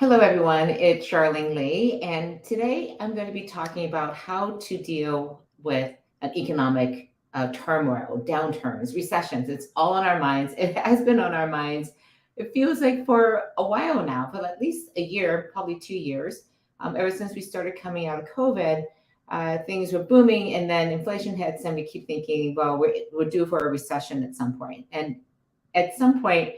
Hello, everyone. It's Charlene Lee, and today I'm going to be talking about how to deal with an economic turmoil, downturns, recessions. It's all on our minds. It has been on our minds. It feels like for a while now, for at least a year, probably 2 years, ever since we started coming out of COVID. Things were booming, and then inflation hits, and we keep thinking, well, we're due for a recession at some point. And at some point,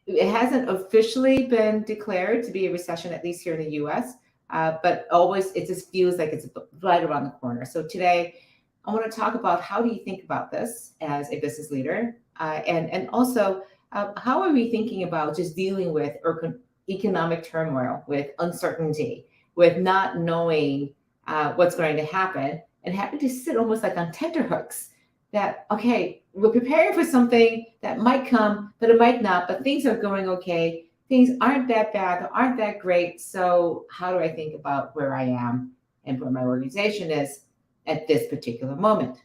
it hasn't officially been declared to be a recession, at least here in the US, but always it just feels like it's right around the corner. So today, I want to talk about how do you think about this as a business leader, and also how are we thinking about just dealing with economic turmoil, with uncertainty, with not knowing what's going to happen, and having to sit almost like on tenterhooks that, okay, we're preparing for something that might come, but it might not, but things are going okay. Things aren't that bad, aren't that great. So how do I think about where I am and where my organization is at this particular moment?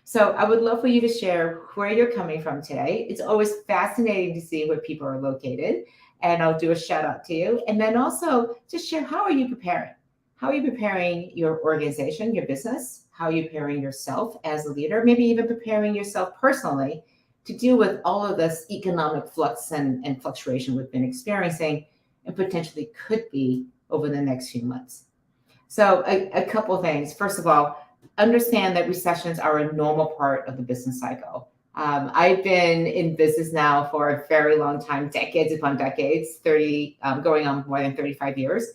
So I would love for you to share where you're coming from today. It's always fascinating to see where people are located, and I'll do a shout out to you. And then also just share, how are you preparing? How are you preparing your organization, your business? How are you preparing yourself as a leader? Maybe even preparing yourself personally to deal with all of this economic flux and fluctuation we've been experiencing and potentially could be over the next few months. So a couple of things. First of all, understand that recessions are a normal part of the business cycle. I've been in business now for a very long time, decades upon decades, going on more than 35 years.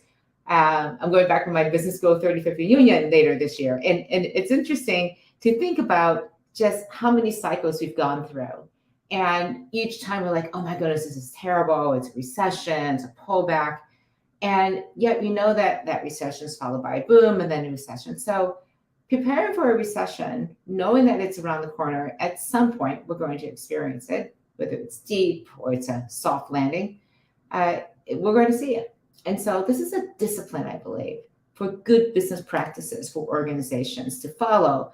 I'm going back for my Business School 35th reunion later this year. And it's interesting to think about just how many cycles we've gone through. And each time we're like, oh my goodness, this is terrible. It's a recession, it's a pullback. And yet we know that recession is followed by a boom and then a recession. So preparing for a recession, knowing that it's around the corner, at some point we're going to experience it, whether it's deep or it's a soft landing, we're going to see it. And so this is a discipline, I believe, for good business practices for organizations to follow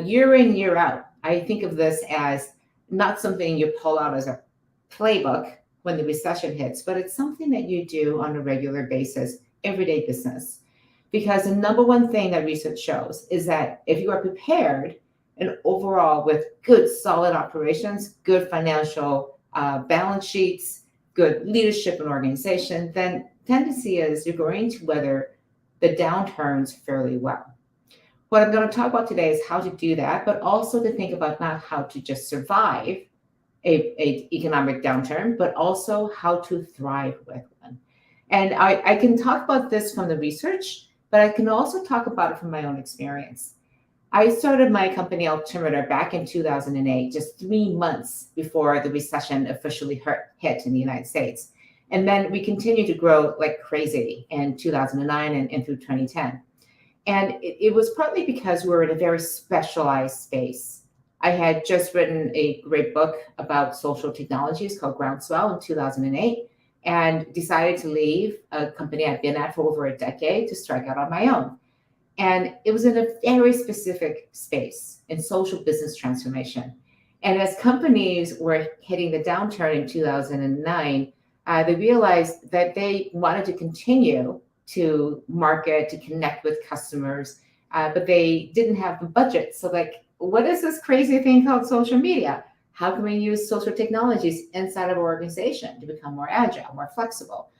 year in, year out. I think of this as not something you pull out as a playbook when the recession hits, but it's something that you do on a regular basis, everyday business. Because the number one thing that research shows is that if you are prepared and overall with good, solid operations, good financial balance sheets, good leadership and organization, then tendency is you're going to weather the downturns fairly well. What I'm going to talk about today is how to do that, but also to think about not how to just survive a economic downturn, but also how to thrive with one. And I can talk about this from the research, but I can also talk about it from my own experience. I started my company Altimeter back in 2008, just 3 months before the recession officially hit in the United States. And then we continued to grow like crazy in 2009 and through 2010. And it was partly because we were in a very specialized space. I had just written a great book about social technologies called Groundswell in 2008 and decided to leave a company I'd been at for over a decade to strike out on my own. And it was in a very specific space in social business transformation. And as companies were hitting the downturn in 2009, they realized that they wanted to continue to market, to connect with customers, but they didn't have the budget. So like, what is this crazy thing called social media? How can we use social technologies inside of our organization to become more agile, more flexible?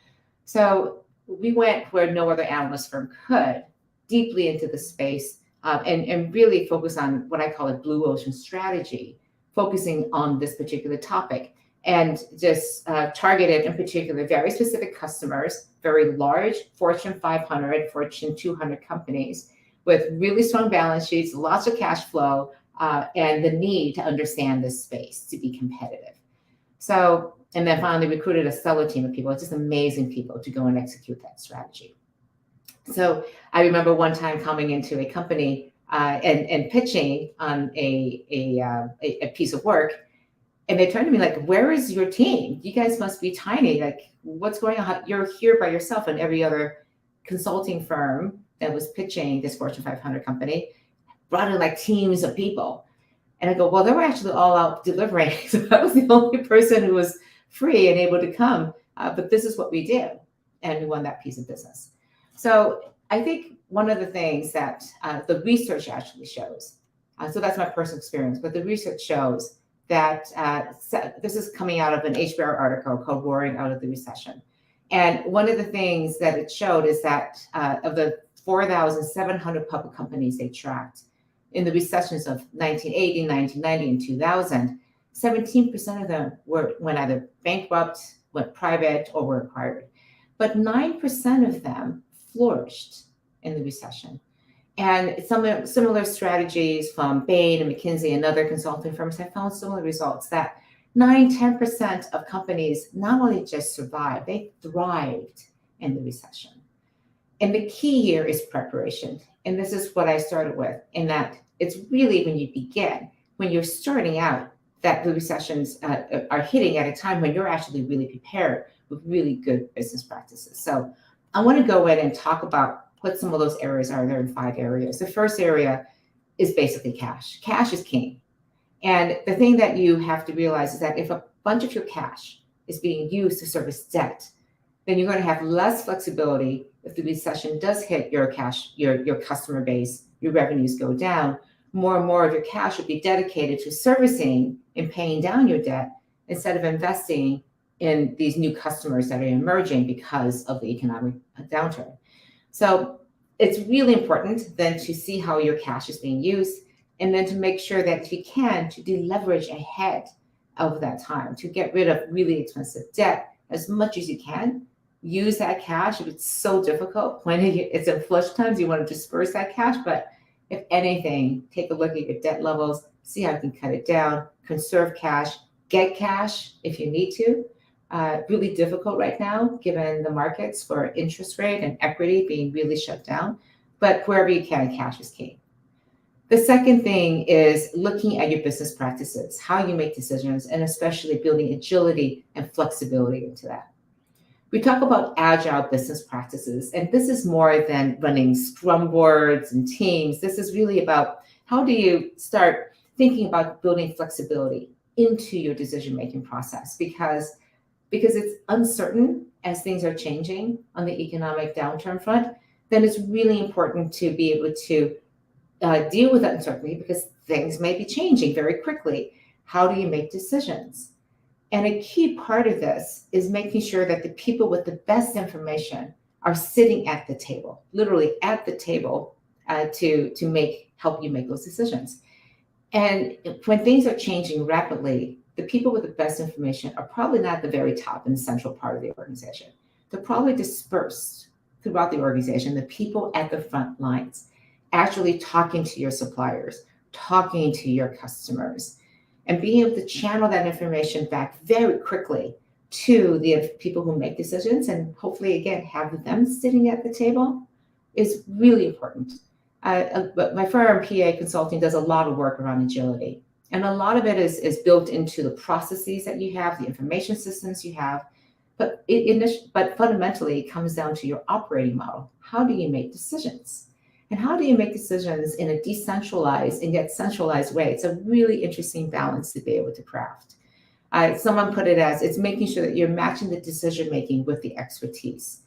So we went where no other analyst firm could, deeply into the space, and really focus on what I call a blue ocean strategy, focusing on this particular topic. And just targeted in particular very specific customers, very large Fortune 500, Fortune 200 companies with really strong balance sheets, lots of cash flow, and the need to understand this space to be competitive. So, and then finally recruited a stellar team of people, just amazing people to go and execute that strategy. So I remember one time coming into a company and pitching on a piece of work. And they turned to me like, where is your team? You guys must be tiny. Like, what's going on? You're here by yourself, and every other consulting firm that was pitching this Fortune 500 company brought in like teams of people. And I go, well, they were actually all out delivering. So I was the only person who was free and able to come. But this is what we do. and we won that piece of business. So I think one of the things that the research actually shows, so that's my personal experience, but the research shows that this is coming out of an HBR article called Roaring Out of the Recession. And one of the things that it showed is that of the 4,700 public companies they tracked in the recessions of 1980, 1990, and 2000, 17% of them went either bankrupt, went private, or were acquired. But 9% of them flourished in the recession. And some similar strategies from Bain and McKinsey and other consulting firms have found similar results that 9-10% of companies not only just survived, they thrived in the recession. And the key here is preparation. And this is what I started with, in that it's really when you begin, when you're starting out, that the recessions are hitting at a time when you're actually really prepared with really good business practices. So I want to go in and talk about what some of those areas are. There in 5 areas. The first area is basically cash. Cash is king. And the thing that you have to realize is that if a bunch of your cash is being used to service debt, then you're going to have less flexibility if the recession does hit your cash, your customer base, your revenues go down. More and more of your cash will be dedicated to servicing and paying down your debt instead of investing in these new customers that are emerging because of the economic downturn. So it's really important then to see how your cash is being used, and then to make sure that if you can, to deleverage ahead of that time, to get rid of really expensive debt as much as you can. Use that cash. If it's so difficult when it's in flush times, you want to disperse that cash. But if anything, take a look at your debt levels, see how you can cut it down, conserve cash, get cash if you need to. Really difficult right now, given the markets for interest rate and equity being really shut down. But wherever you can, cash is key. The second thing is looking at your business practices, how you make decisions, and especially building agility and flexibility into that. We talk about agile business practices, and this is more than running scrum boards and teams. This is really about how do you start thinking about building flexibility into your decision-making process, because it's uncertain as things are changing on the economic downturn front. Then it's really important to be able to deal with that uncertainty, because things may be changing very quickly. How do you make decisions? And a key part of this is making sure that the people with the best information are sitting at the table, literally at the table, to help you make those decisions. And when things are changing rapidly, the people with the best information are probably not at the very top in the central part of the organization. They're probably dispersed throughout the organization, the people at the front lines, actually talking to your suppliers, talking to your customers, and being able to channel that information back very quickly to the people who make decisions, and hopefully, again, have them sitting at the table is really important. But my firm, PA Consulting, does a lot of work around agility. And a lot of it is built into the processes that you have, the information systems you have. But fundamentally, it comes down to your operating model. How do you make decisions? And how do you make decisions in a decentralized and yet centralized way? It's a really interesting balance to be able to craft. Someone put it as, it's making sure that you're matching the decision-making with the expertise.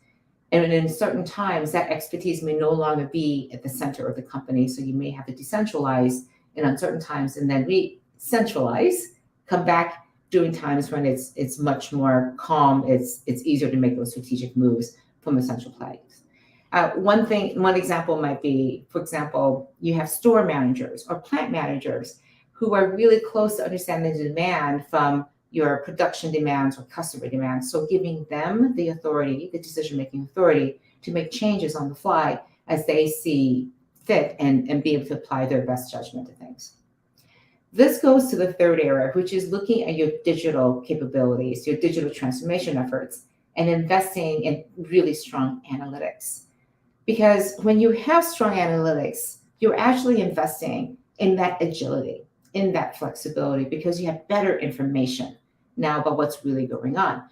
And in certain times, that expertise may no longer be at the center of the company. So you may have to decentralize in uncertain times and then re-centralize, come back during times when it's much more calm. It's easier to make those strategic moves from a central place. One example might be, for example, you have store managers or plant managers who are really close to understanding the demand from your production demands or customer demands. So giving them the authority, the decision-making authority to make changes on the fly as they see fit and be able to apply their best judgment to things. This goes to the third area, which is looking at your digital capabilities, your digital transformation efforts, and investing in really strong analytics. Because when you have strong analytics, you're actually investing in that agility, in that flexibility, because you have better information now about what's really going on.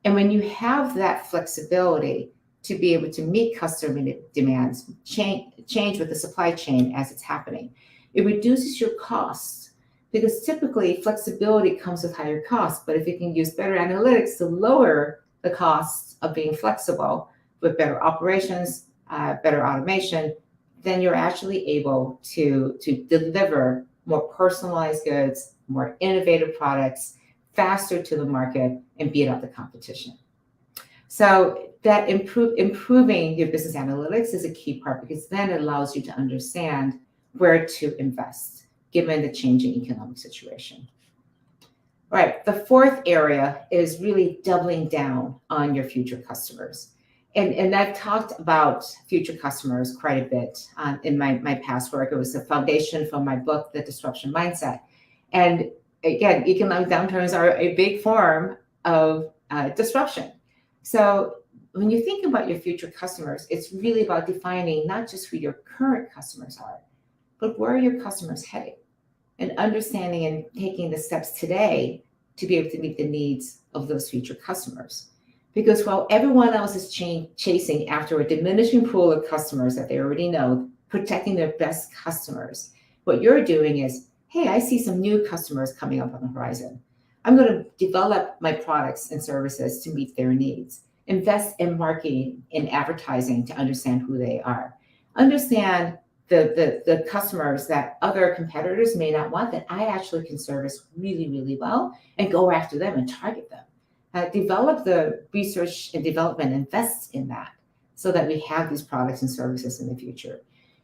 And when you have that flexibility to be able to meet customer demands, change with the supply chain as it's happening, it reduces your costs, because typically flexibility comes with higher costs. But if you can use better analytics to lower the costs of being flexible, with better operations, better automation, then you're actually able to deliver more personalized goods, more innovative products, faster to the market, and beat out the competition. So that improving your business analytics is a key part, because then it allows you to understand where to invest given the changing economic situation. All right, the fourth area is really doubling down on your future customers. And I've talked about future customers quite a bit in my past work. It was the foundation for my book, The Disruption Mindset. And again, economic downturns are a big form of disruption. So when you think about your future customers, it's really about defining not just who your current customers are, but where are your customers heading, and understanding and taking the steps today to be able to meet the needs of those future customers. Because while everyone else is chasing after a diminishing pool of customers that they already know, protecting their best customers, what you're doing is, hey, I see some new customers coming up on the horizon. I'm going to develop my products and services to meet their needs. Invest in marketing and advertising to understand who they are. Understand the customers that other competitors may not want, that I actually can service really, really well, and go after them and target them. Develop the research and development, invest in that so that we have these products and services in the future.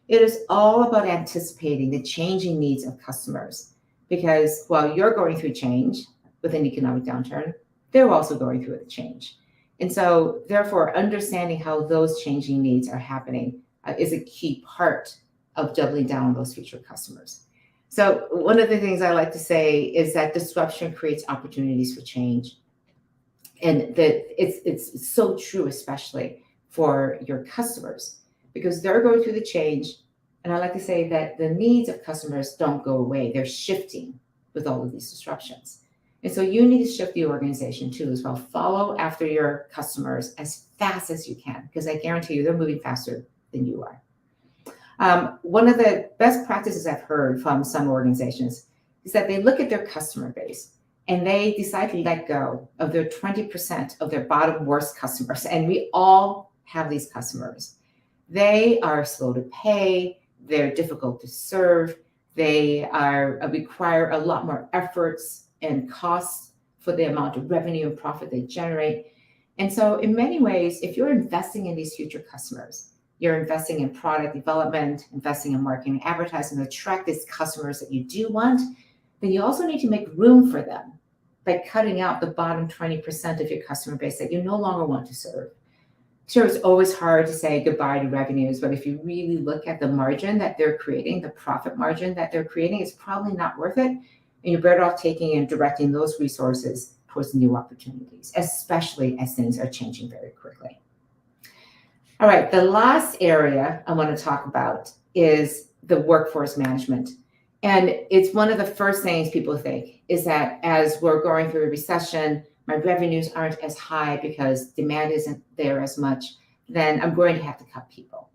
It is all about anticipating the changing needs of customers, because while you're going through change with an economic downturn, they're also going through a change. And so therefore, understanding how those changing needs are happening is a key part of doubling down on those future customers. So one of the things I like to say is that disruption creates opportunities for change. And that it's so true, especially for your customers, because they're going through the change. And I like to say that the needs of customers don't go away. They're shifting with all of these disruptions. And so you need to shift the organization too as well. Follow after your customers as fast as you can, because I guarantee you they're moving faster than you are. One of the best practices I've heard from some organizations is that they look at their customer base and they decide to let go of their 20% of their bottom worst customers. And we all have these customers. They are slow to pay, they're difficult to serve, they require a lot more efforts and costs for the amount of revenue and profit they generate. And so in many ways, if you're investing in these future customers, you're investing in product development, investing in marketing, advertising to attract these customers that you do want, then you also need to make room for them by cutting out the bottom 20% of your customer base that you no longer want to serve. Sure, it's always hard to say goodbye to revenues, but if you really look at the margin that they're creating, the profit margin that they're creating, it's probably not worth it. And you're better off taking and directing those resources towards new opportunities, especially as things are changing very quickly. All right, the last area I want to talk about is the workforce management. And it's one of the first things people think is that as we're going through a recession, my revenues aren't as high because demand isn't there as much, then I'm going to have to cut people.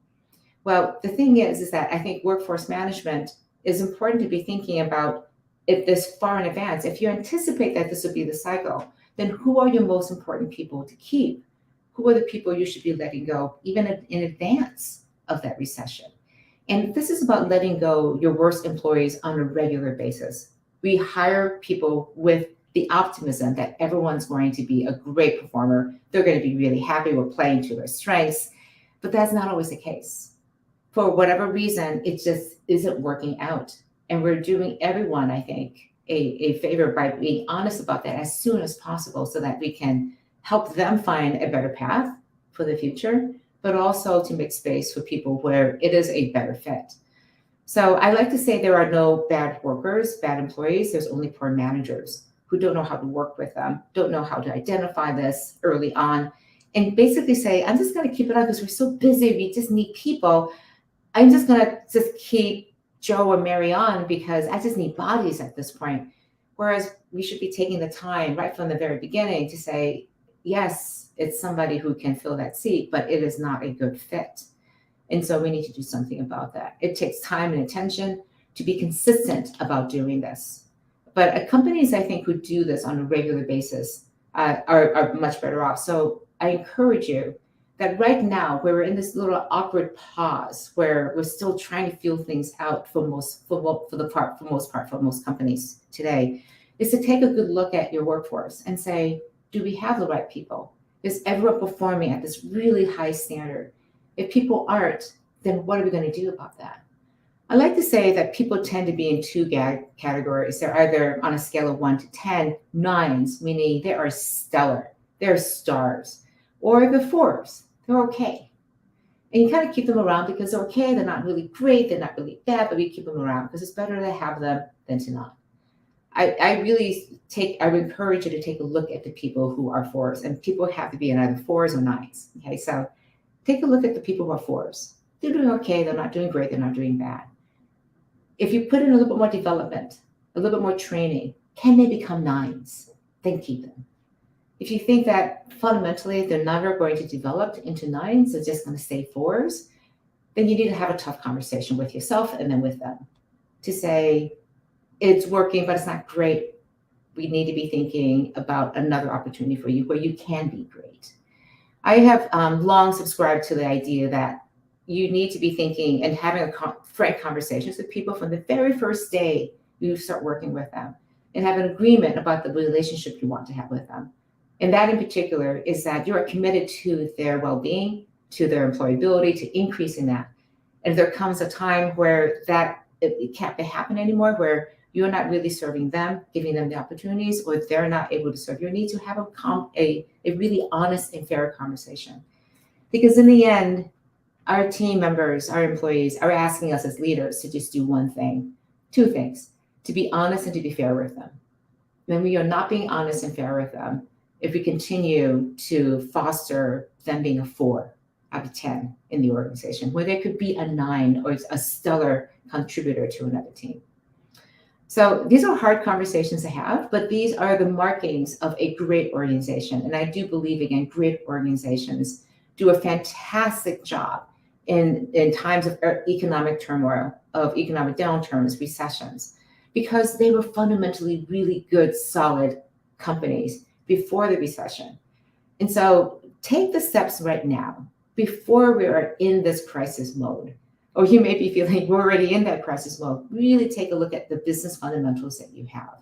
Well, the thing is that I think workforce management is important to be thinking about it this far in advance. If you anticipate that this will be the cycle, then who are your most important people to keep? Who are the people you should be letting go even in advance of that recession? And this is about letting go your worst employees on a regular basis. We hire people with the optimism that everyone's going to be a great performer. They're going to be really happy. We're playing to their strengths, but that's not always the case. For whatever reason, it just isn't working out. And we're doing everyone, I think, a favor by being honest about that as soon as possible so that we can help them find a better path for the future, but also to make space for people where it is a better fit. So I like to say there are no bad workers, bad employees. There's only poor managers who don't know how to work with them, don't know how to identify this early on, and basically say, I'm just going to keep it up because we're so busy. We just need people. I'm just going to just keep Joe or Mary on because I just need bodies at this point. Whereas we should be taking the time right from the very beginning to say, yes, it's somebody who can fill that seat, but it is not a good fit. And so we need to do something about that. It takes time and attention to be consistent about doing this. But companies, I think, who do this on a regular basis are much better off. So I encourage you that right now, where we're in this little awkward pause, where we're still trying to feel things out for most companies today, is to take a good look at your workforce and say, do we have the right people? Is everyone performing at this really high standard? If people aren't, then what are we going to do about that? I like to say that people tend to be in two categories. They're either on a scale of 1 to 10, nines, meaning they are stellar, they're stars, or the fours, they're okay. And you kind of keep them around because they're okay, they're not really great, they're not really bad, but we keep them around because it's better to have them than to not. I would encourage you to take a look at the people who are fours, and people have to be in either fours or nines. Okay, so take a look at the people who are fours. They're doing okay, they're not doing great, they're not doing bad. If you put in a little bit more development, a little bit more training, can they become nines? Then keep them. If you think that fundamentally they're never going to develop into nines, they're just going to stay fours, then you need to have a tough conversation with yourself and then with them to say, it's working, but it's not great. We need to be thinking about another opportunity for you where you can be great. I have long subscribed to the idea that you need to be thinking and having frank conversations with people from the very first day you start working with them, and have an agreement about the relationship you want to have with them. And that in particular is that you are committed to their well-being, to their employability, to increasing that. And if there comes a time where it can't happen anymore, where you're not really serving them, giving them the opportunities, or they're not able to serve your needs, you have a really honest and fair conversation. Because in the end, our team members, our employees are asking us as leaders to just do one thing, two things, to be honest and to be fair with them. When we are not being honest and fair with them, if we continue to foster them being a 4 out of 10 in the organization, where they could be a 9 or a stellar contributor to another team. So these are hard conversations to have, but these are the markings of a great organization. And I do believe, again, great organizations do a fantastic job in times of economic turmoil, of economic downturns, recessions, because they were fundamentally really good, solid companies before the recession. And so take the steps right now before we are in this crisis mode. Or you may be feeling we're already in that crisis mode. Really take a look at the business fundamentals that you have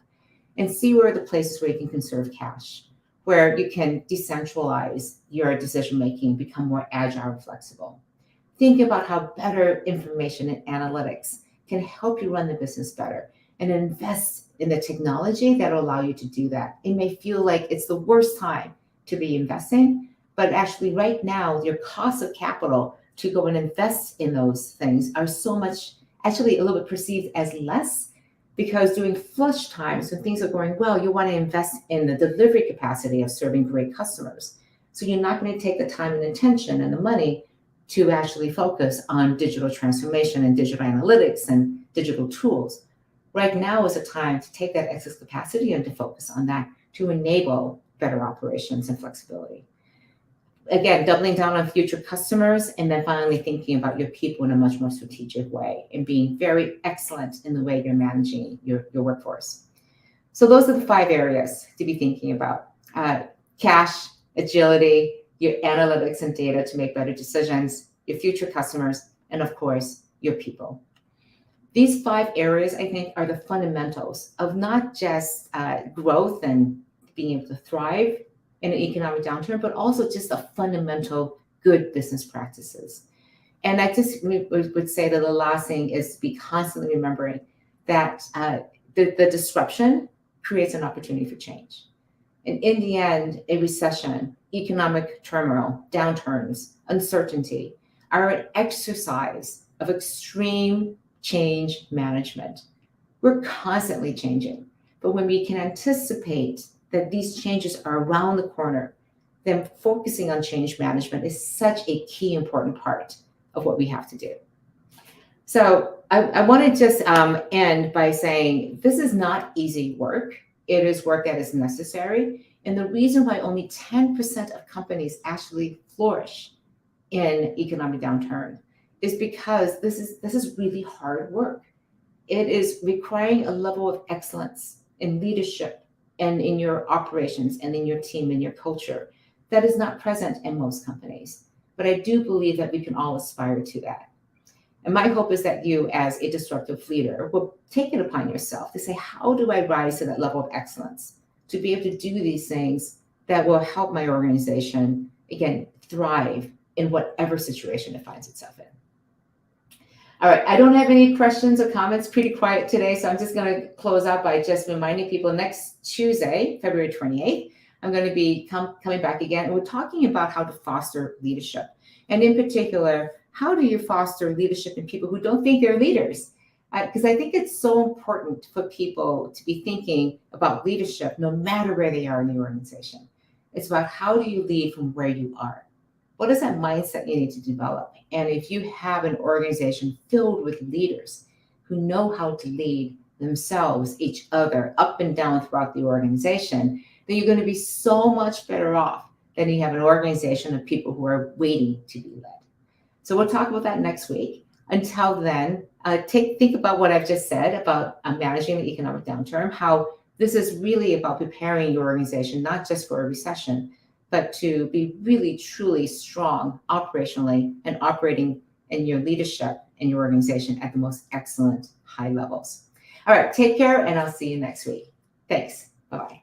and see where are the places where you can conserve cash, where you can decentralize your decision-making, become more agile and flexible. Think about how better information and analytics can help you run the business better, and invest in the technology that will allow you to do that. It may feel like it's the worst time to be investing, but actually right now, your cost of capital to go and invest in those things are so much, actually a little bit perceived as less, because during flush times when things are going well, you want to invest in the delivery capacity of serving great customers. So you're not going to take the time and attention and the money to actually focus on digital transformation and digital analytics and digital tools. Right now is a time to take that excess capacity and to focus on that to enable better operations and flexibility. Again, doubling down on future customers, and then finally thinking about your people in a much more strategic way and being very excellent in the way you're managing your workforce. So those are the 5 areas to be thinking about. Cash, agility, your analytics and data to make better decisions, your future customers, and of course, your people. These 5 areas, I think, are the fundamentals of not just growth and being able to thrive in an economic downturn, but also just the fundamental good business practices. And I just would say that the last thing is to be constantly remembering that the disruption creates an opportunity for change. And in the end, a recession, economic turmoil, downturns, uncertainty are an exercise of extreme change management. We're constantly changing, but when we can anticipate that these changes are around the corner, then focusing on change management is such a key important part of what we have to do. So I want to just end by saying this is not easy work. It is work that is necessary. And the reason why only 10% of companies actually flourish in economic downturn is because this is really hard work. It is requiring a level of excellence in leadership and in your operations and in your team and your culture that is not present in most companies. but I do believe that we can all aspire to that. And my hope is that you, as a disruptive leader, will take it upon yourself to say, how do I rise to that level of excellence to be able to do these things that will help my organization, again, thrive in whatever situation it finds itself in. All right, I don't have any questions or comments, pretty quiet today, so I'm just going to close out by just reminding people next Tuesday, February 28th, I'm going to be coming back again, and we're talking about how to foster leadership. And in particular, how do you foster leadership in people who don't think they're leaders? Because I think it's so important for people to be thinking about leadership no matter where they are in the organization. It's about how do you lead from where you are? What is that mindset you need to develop? And if you have an organization filled with leaders who know how to lead themselves, each other, up and down throughout the organization, then you're going to be so much better off than you have an organization of people who are waiting to be led. So we'll talk about that next week. Until then, think about what I've just said about managing the economic downturn, how this is really about preparing your organization, not just for a recession, but to be really, truly strong operationally and operating in your leadership and your organization at the most excellent high levels. All right, take care, and I'll see you next week. Thanks. Bye-bye.